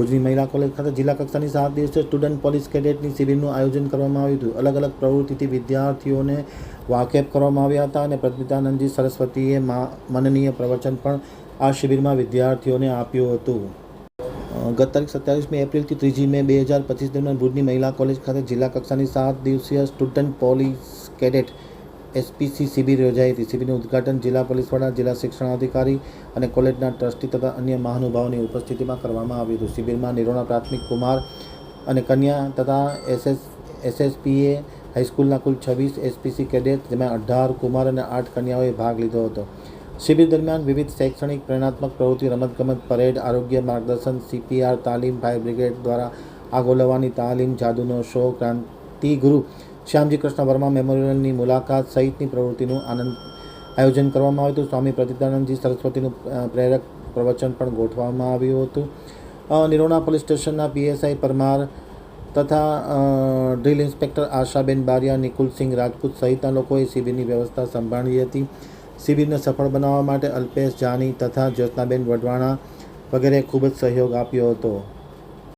ભુજની મહિલા કોલેજ ખાતે જિલ્લા કક્ષાની 7 દિવસીય સ્ટુડન્ટ પોલીસ કેડેટની શિબિરનું આયોજન કરવામાં આવ્યું હતું. અલગ અલગ પ્રવૃત્તિથી વિદ્યાર્થીઓને વાકેફ કરવામાં આવ્યા હતા અને પ્રતિદાનંદજી સરસ્વતીએ માનનીય પ્રવચન પણ આ શિબિરમાં વિદ્યાર્થીઓને આપ્યું હતું. ગત તારીખ 27મી એપ્રિલથી 3જી મે 2025 દરમિયાન ભુજની મહિલા કોલેજ ખાતે જિલ્લા કક્ષાની 7 દિવસીય સ્ટુડન્ટ પોલીસ કેડેટ SPC શિબિર યોજાઈ હતી. શિબિરનું ઉદ્ઘાટન જિલ્લા પોલીસ વડા, જિલ્લા શિક્ષણાધિકારી અને કોલેજના ટ્રસ્ટી તથા અન્ય મહાનુભાવોની ઉપસ્થિતિમાં કરવામાં આવ્યું હતું. શિબિરમાં નિરોણા પ્રાથમિક કુમાર અને કન્યા તથા SSPA હાઈસ્કૂલના કુલ 26 SPC કેડેટ, જેમાં 18 કુમાર અને 8 કન્યાઓએ ભાગ લીધો હતો. શિબિર દરમિયાન વિવિધ શૈક્ષણિક પ્રેરણાત્મક પ્રવૃત્તિ, રમતગમત, પરેડ, આરોગ્ય માર્ગદર્શન, CPR તાલીમ, ફાયર બ્રિગેડ દ્વારા આગ ઓલવવાની તાલીમ, જાદુનો શો, ક્રાંતિગુરુ શ્યામજી કૃષ્ણ વર્મા મેમોરિયલની મુલાકાત સહિતની પ્રવૃત્તિનું આયોજન કરવામાં આવ્યું હતું. સ્વામી પ્રતિદાનંદજી સરસ્વતીનું પ્રેરક પ્રવચન પણ ગોઠવવામાં આવ્યું હતું. નિરોણા પોલીસ સ્ટેશનના PSI પરમાર તથા ડ્રીલ ઇન્સ્પેક્ટર આશાબેન બારિયા, નિકુલસિંહ રાજપૂત સહિતના લોકોએ શિબિરની વ્યવસ્થા સંભાળી હતી. શિબિરને સફળ બનાવવા માટે અલ્પેશ જાની તથા જ્યોત્સનાબેન વઢવાણા વગેરે ખૂબ જ સહયોગ આપ્યો હતો.